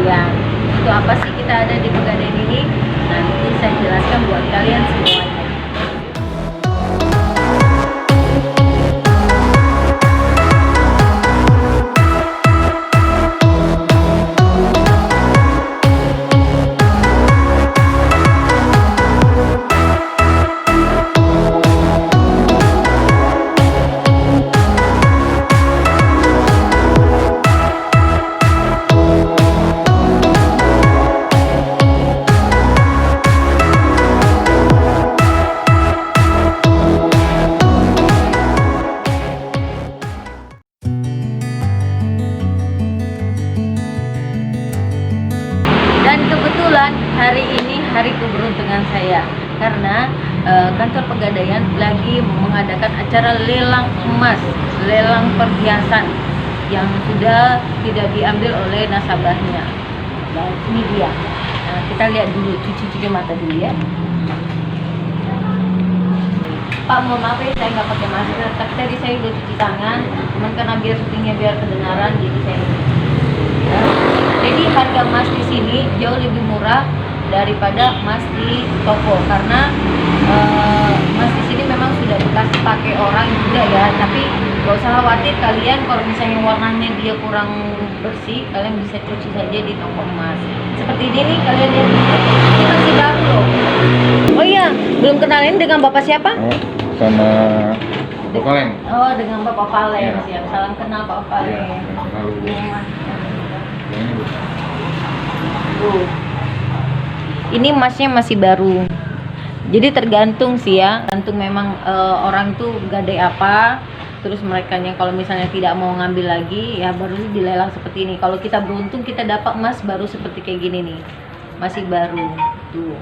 kalian. Itu apa sih kita ada di Pegadaian ini? Nanti saya jelaskan buat kalian semuanya. Dan kebetulan hari ini hari keberuntungan saya karena kantor Pegadaian lagi mengadakan acara lelang emas, lelang perhiasan yang sudah tidak diambil oleh nasabahnya. Dan ini dia. Nah, kita lihat dulu, cuci mata dulu ya. Pak, mohon maaf ya, saya nggak pakai masker. Tapi tadi saya udah cuci tangan, cuman karena biar syutingnya biar kedengaran, jadi saya jadi harga emas di sini jauh lebih murah daripada emas di toko karena emas di sini memang sudah bekas pakai orang juga ya. Tapi gak usah khawatir kalian kalau misalnya warnanya dia kurang bersih, kalian bisa cuci saja di toko emas. Seperti ini nih, kalian lihat ini masih baru loh. Oh iya, belum kenalin dengan bapak siapa? Sama Bapak Paleng. Oh, dengan Bapak Paleng. Ya. Siap. Salam kenal Bapak Paleng. Ya, lalu ini emasnya masih baru, jadi tergantung sih ya, tergantung memang orang tuh gadai apa. Terus mereka kalau misalnya tidak mau ngambil lagi ya baru dilelang seperti ini. Kalau kita beruntung kita dapat emas baru seperti kayak gini nih, masih baru tuh.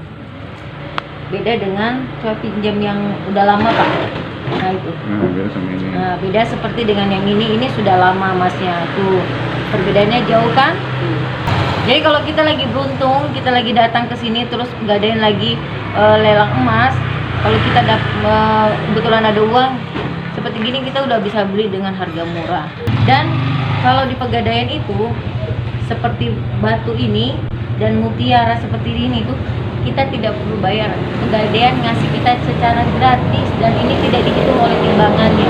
Beda dengan coba pinjam yang udah lama Pak. Nah itu. beda sama ini. Nah beda seperti dengan yang ini sudah lama emasnya tuh. Perbedaannya jauh kan? Jadi kalau kita lagi beruntung, kita lagi datang ke sini terus Pegadaian lagi lelang emas, kalau kita kebetulan ada uang seperti gini kita udah bisa beli dengan harga murah. Dan kalau di Pegadaian itu seperti batu ini dan mutiara seperti ini tuh kita tidak perlu bayar. Pegadaian ngasih kita secara gratis dan ini tidak dihitung oleh timbangannya.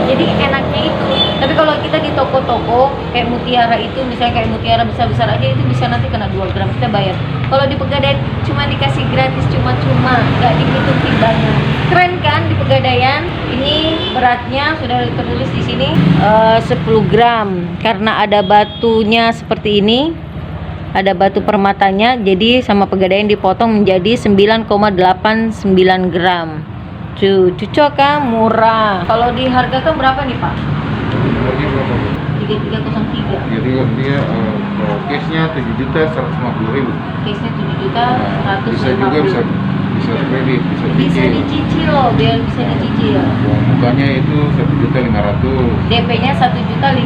Jadi enaknya itu. Tapi kalau kita di toko-toko kayak mutiara itu, misalnya kayak mutiara besar-besar aja itu bisa nanti kena 2 gram kita bayar. Kalau di Pegadaian cuma dikasih gratis, cuma-cuma, nggak dihitung timbangan. Keren kan di Pegadaian? Ini beratnya sudah tertulis di sini 10 gram karena ada batunya seperti ini. Ada batu permatanya, jadi sama Pegadaian dipotong menjadi 9,89 gram. Cocok kan, murah. Kalau dihargakan berapa nih Pak? Harganya berapa? 3303. Jadi dia case-nya 7.150.000. Case-nya 7.150. Bisa juga bisa kredit, bisa Bisa cicil. dicicil loh, biar bisa dicicil. Uang mukanya itu 1.500.000. DP-nya 1.500.000. Jadi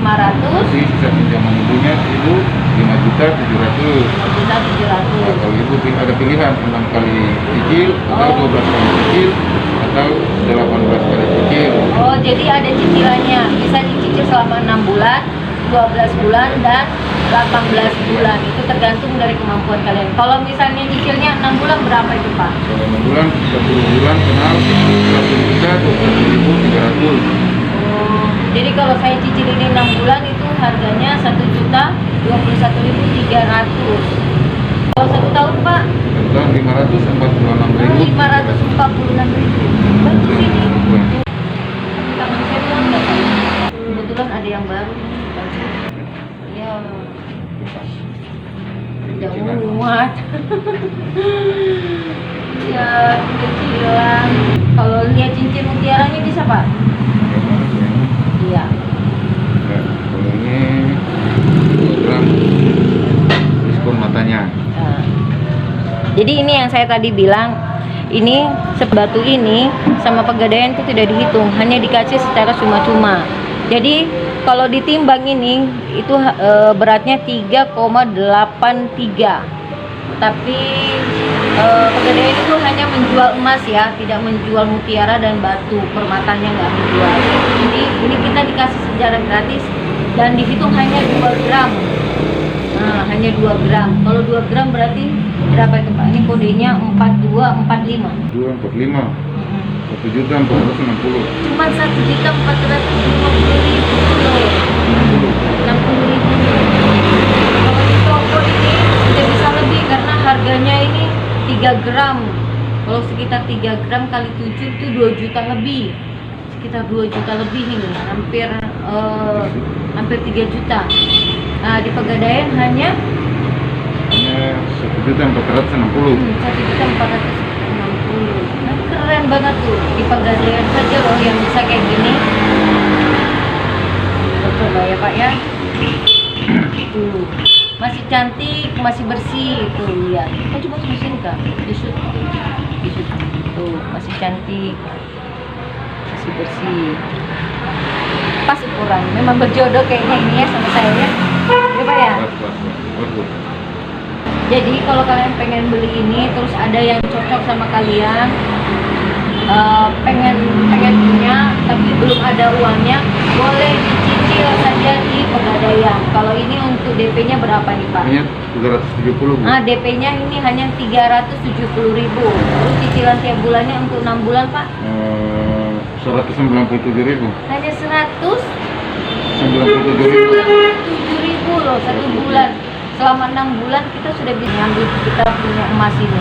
sisa pinjaman ibunya itu 5.700.000. 5.700.000. Nah, kalau ibu ada pilihan 6 kali cicil atau 12 kali cicil atau 18 kali cicil. Oh, jadi ada cicilannya. Bisa dicicil selama 6 bulan, 12 bulan, dan 18 bulan. Itu tergantung dari kemampuan kalian. Kalau misalnya cicilnya 6 bulan berapa itu Pak? Kalau 6 bulan, 10 bulan kenal 1.021.300. Oh, jadi kalau saya cicil ini 6 bulan itu harganya 1.021.300. Kalau 1 tahun Pak? 1 tahun 546.000. 546.000. Bagus ini. Tangan saya bilang nggak Pak? Kebetulan ada yang baru. Ya, tidak muat. Ya, kecilan. Kalau lihat cincin mutiaranya bisa Pak? Iya. Ya, kalau ini 2 gram diskon matanya. Nah, jadi ini yang saya tadi bilang, ini sebatu ini sama Pegadaian itu tidak dihitung, hanya dikasih secara cuma-cuma. Jadi kalau ditimbang ini itu beratnya 3,83. Tapi Pegadaian itu hanya menjual emas ya, tidak menjual mutiara dan batu permatanya, nggak menjual. Jadi ini kita dikasih secara gratis dan dihitung hanya 2 gram. Nah, hanya 2 gram. Kalau 2 gram berarti berapa itu Pak? Ini kodenya 4245. 245. Mm-mm. 1.460.000. Cuma 1.450.000 loh. 60.000. Kalau di toko ini tidak bisa lebih karena harganya ini 3 gram. Kalau sekitar 3 gram kali 7 itu 2 juta lebih. Sekitar 2 juta lebih nih, hampir 3 juta. Nah, di Pegadaian hanya 1.460.000. 1.460.000. Nah, keren banget tuh. Di Pegadaian saja loh yang bisa kayak gini. Kita coba ya Pak ya. Tuh, masih cantik, masih bersih. Tuh lihat. Kita coba terusin Kak. Disut. Tuh, masih cantik, masih bersih. Pas ukuran. Memang berjodoh kayaknya ini ya sama saya ya. Ya Pak ya. Bagus. Jadi kalau kalian pengen beli ini terus ada yang cocok sama kalian, pengen punya tapi belum ada uangnya, boleh dicicil saja di Pegadaian. Kalau ini untuk DP-nya berapa nih Pak? Hanya 370. Bu. Nah, DP-nya ini hanya 370.000. Terus cicilan tiap bulannya untuk 6 bulan Pak? 197.000. Hanya 97.000. loh 1 bulan. Selama 6 bulan kita sudah bisa ngambil, kita punya emas ini.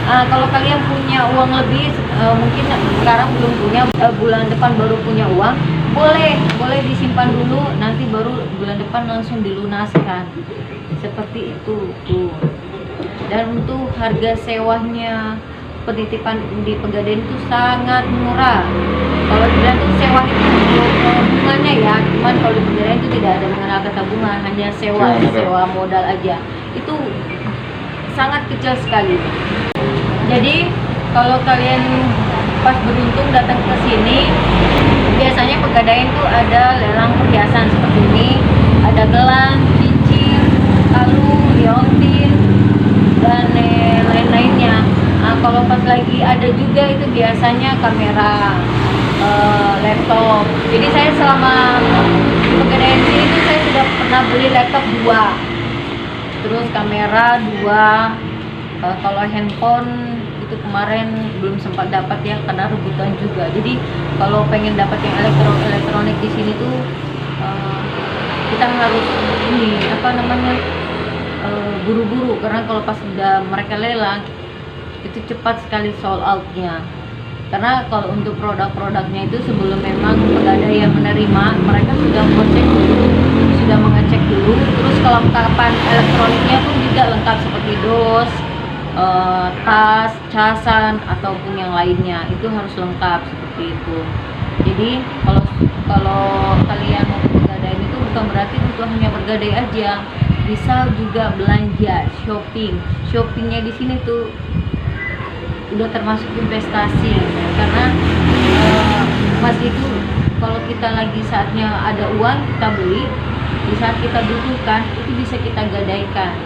Kalau kalian punya uang lebih, mungkin sekarang belum punya, bulan depan baru punya uang, boleh disimpan dulu, nanti baru bulan depan langsung dilunaskan. Seperti itu tuh. Dan untuk harga sewanya penitipan di Pegadaian itu sangat murah. Kalau dibilang tuh sewa itu bunganya ya, cuman kalau di Pegadaian itu tidak ada mengenal kata bunga, hanya sewa modal aja. Itu sangat kecil sekali. Jadi kalau kalian pas beruntung datang ke sini, biasanya Pegadaian tuh ada lelang perhiasan seperti ini, ada gelang, cincin, kalung, liontin, dan lain-lainnya. Kalau pas lagi ada juga itu biasanya kamera, laptop. Jadi saya selama di Pegadaian sini itu saya sudah pernah beli laptop 2, terus kamera 2. Kalau handphone itu kemarin belum sempat dapat ya karena rebutan juga. Jadi kalau pengen dapat yang elektronik di sini tuh kita harus buru-buru, karena kalau pas udah mereka lelang itu cepat sekali sold out-nya. Karena kalau untuk produk-produknya itu sebelum memang Pegadaian menerima, mereka sudah cek dulu, sudah mengecek dulu. Terus kelengkapan elektroniknya pun juga lengkap seperti dos, tas, casan ataupun yang lainnya itu harus lengkap seperti itu. Jadi kalau kalian mau ke Pegadaian itu bukan berarti itu hanya bergadai aja, bisa juga belanja, shoppingnya di sini tuh udah termasuk investasi, karena emas itu kalau kita lagi saatnya ada uang kita beli, di saat kita butuhkan itu bisa kita gadaikan.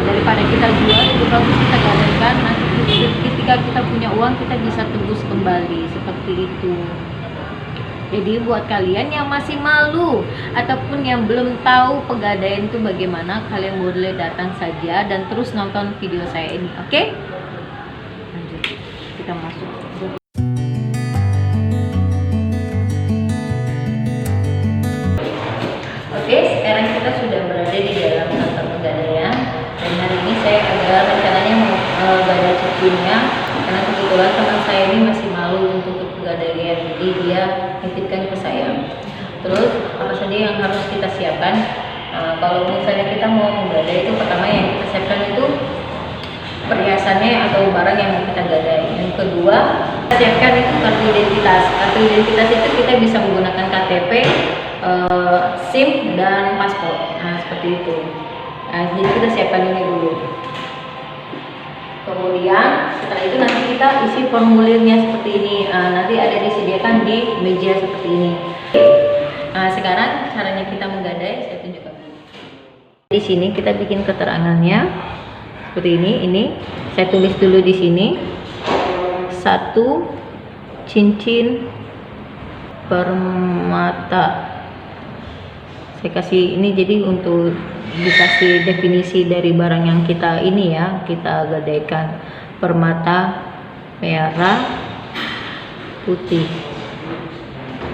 Daripada kita jual itu bagus kita gadaikan, nanti ketika kita punya uang kita bisa tebus kembali seperti itu. Jadi buat kalian yang masih malu ataupun yang belum tahu Pegadaian itu bagaimana, kalian boleh datang saja dan terus nonton video saya ini, oke? Lanjut, kita masuk. Oke, sekarang kita sudah berada di dalam kantor Pegadaian, dan hari ini saya ada rencananya mau gada cicilannya, karena kebetulan teman saya ini masih malu untuk ke Pegadaian, jadi dia nitipkan ke saya. Terus apa saja yang harus kita siapkan? Kalau misalnya kita mau menggadai, itu pertama yang kita siapkan itu perhiasannya atau barang yang mau kita gadai. Yang kedua, kita siapkan itu kartu identitas. Kartu identitas itu kita bisa menggunakan KTP, SIM dan paspor. Nah, seperti itu. Jadi kita siapkan ini dulu. Kemudian setelah itu nanti kita isi formulirnya seperti ini. Nanti ada disediakan di meja seperti ini. Sekarang caranya kita menggadai saya tunjukkan. Di sini kita bikin keterangannya seperti ini. Ini saya tulis dulu di sini. 1 cincin permata. Saya kasih ini jadi untuk dikasih definisi dari barang yang kita ini ya, kita gadaikan. Permata merah putih.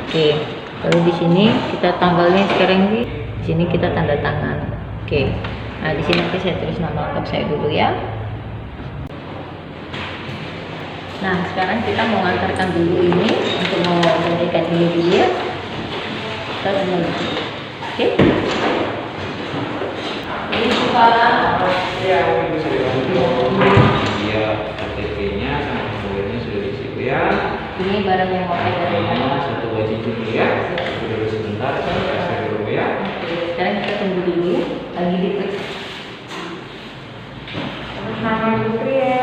Oke, lalu di sini kita tanggalnya sekarang di sini kita tanda tangan. Oke, nah di sini nanti saya tulis nama lengkap saya dulu ya. Nah sekarang kita mau ngantarkan dulu ini untuk mau gadaikan ini dulu ya. Kita dulu. Oke. Ini kepala. Ya, ini bisa dibantu. Iya, KTP-nya sama nomornya sudah di situ ya. Ini barang yang mau saya gadaikan. Satu baju dulu ya. Dulu sebentar, saya dulu ya. Oke, sekarang kita tunggu dulu. Lagi diperiksa. Nama Putri ya.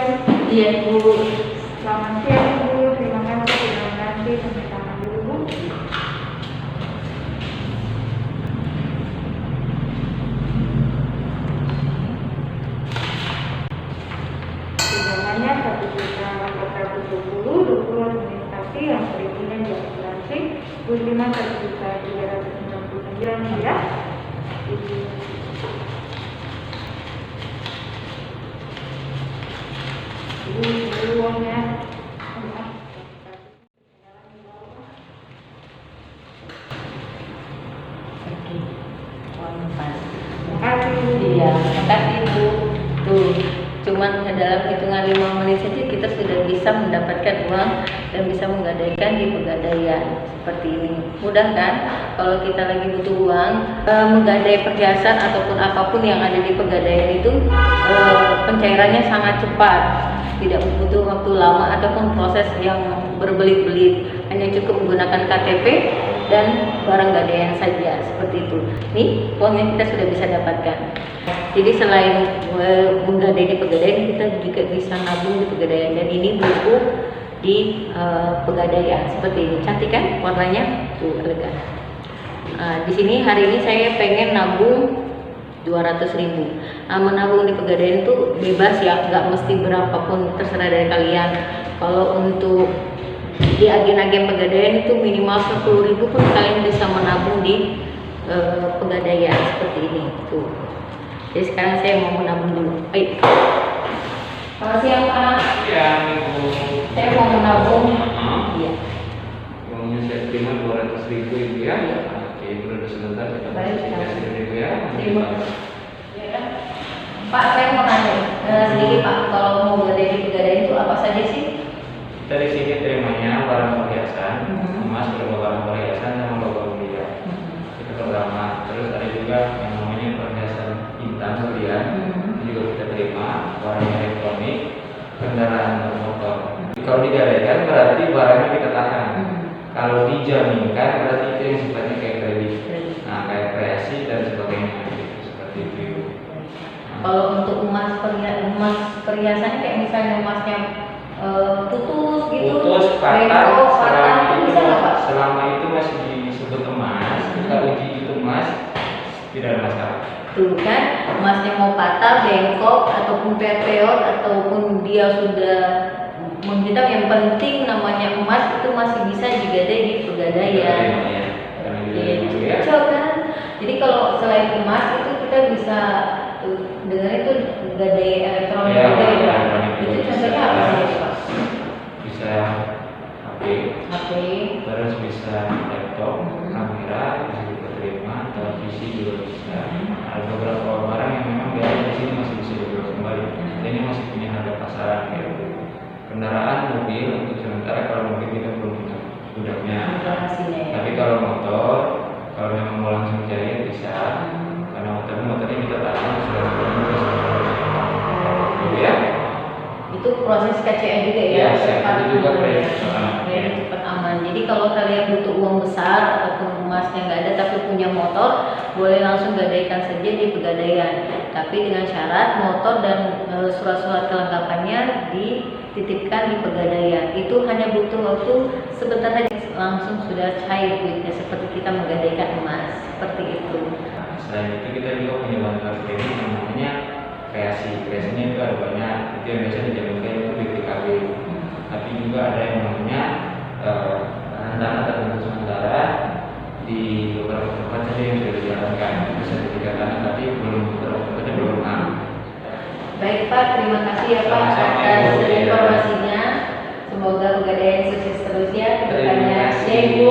Iya Bu. Selamat siang Bu, terima kasih sampai tangan dulu Bu. Pinjamannya 1.820.20 administrasi yang perizinan dan asuransi 25.399 ya. Ini uangnya. Oke. Uang pas. Terima kasih. Iya, terima kasih Bu. Tuh, cuman dalam hitungan 5 menit saja kita sudah bisa mendapatkan uang dan bisa menggadaikan di Pegadaian seperti ini. Mudah kan? Kalau kita lagi butuh uang, menggadai perhiasan ataupun apapun yang ada di Pegadaian itu pencairannya sangat cepat, tidak butuh waktu lama ataupun proses yang berbelit-belit. Hanya cukup menggunakan KTP dan barang gadaian saja seperti itu. Nih uangnya kita sudah bisa dapatkan. Jadi selain menggadai di Pegadaian, kita juga bisa nabung di Pegadaian, dan ini buku di Pegadaian seperti ini. Cantik kan warnanya? Tuh elegan. Di sini hari ini saya pengen nabung 200.000. Menabung di Pegadaian itu bebas ya, nggak mesti berapapun, terserah dari kalian. Kalau untuk di agen-agen Pegadaian itu minimal 10.000 pun kalian bisa menabung di Pegadaian seperti ini tuh. Jadi sekarang saya mau menabung dulu. Baik. Selamat siang Pak. Ya, Ibu. Saya mau menabung. Iya. Uangnya saya terima 200.000 Ibu ya. Oke, dulu sebentar kita Baik, kasih Ibu ya. Terima kasih. Ya kan? Pak, saya mau nanya sedikit Pak, kalau mau gadai di Pegadaian itu apa saja sih? Kita di sini terimanya barang perhiasan, emas berupa barang perhiasan sama logam dia. Itu pertama. Terus ada juga yang namanya perhiasan intan berlian, itu juga kita terima. Barang elektronik, kendaraan bermotor. Kalau digadaikan berarti barangnya kita tahan. Kalau dijaminkan berarti itu yang sifatnya kayak kredit. Nah, kayak kreasi dan sebagainya gitu, seperti itu. Kalau untuk emas perhiasannya kayak misalnya emasnya putus gitu, Putus, bengkok, patah, patah, itu bisa nggak Pak? selama itu masih disebut emas, kita uji itu emas, tidak ada masalah. Tuh kan, emasnya mau patah, bengkok, ataupun pepeot, ataupun dia sudah menghitam, yang penting namanya emas itu masih bisa digadai di Pegadaian. Ya. Cocok kan? Jadi kalau selain emas itu kita bisa dengar itu gadai elektronik Ya, juga ya. elektronik Itu juga contohnya bisa. apa saja Pak? Bisa HP, HP, terus bisa laptop, kamera, bisa juga terima, televisi juga bisa. Ada beberapa barang yang memang biasanya di sini masih bisa dijual kembali. Dan ini masih punya harga pasaran kayak gitu. Kendaraan mobil untuk sementara, kalau mobil kita belum punya gudangnya. informasinya ya. Tapi kalau motor, kalau memang mau langsung cari bisa. Karena motornya kita tahan sudah gitu ya. Itu proses KCA juga ya, Iya, cepat itu juga aman. kredit cepat aman. Kredit cepat aman. Jadi kalau kalian butuh uang besar ataupun emasnya nggak ada tapi punya motor, boleh langsung gadaikan saja di Pegadaian. Tapi dengan syarat motor dan surat-surat kelengkapannya dititipkan di Pegadaian. Itu hanya butuh waktu sebentar saja, langsung sudah cair duitnya seperti kita menggadaikan emas seperti itu. Selain itu kita juga punya bantuan training yang namanya kreasi. Kreasinya itu ada banyak. Itu yang biasa dijaminkan itu di PKB. Tapi juga ada yang namanya bahan tanah tertentu sementara di beberapa tempat saja yang sudah dijalankan sertifikatan, tapi belum beberapa tempatnya belum. Baik Pak, terima kasih ya Pak Sama-sama, atas Ibu. informasinya. Semoga Pegadaian sukses terus ya ke Terima depannya. kasih. Ya Ibu.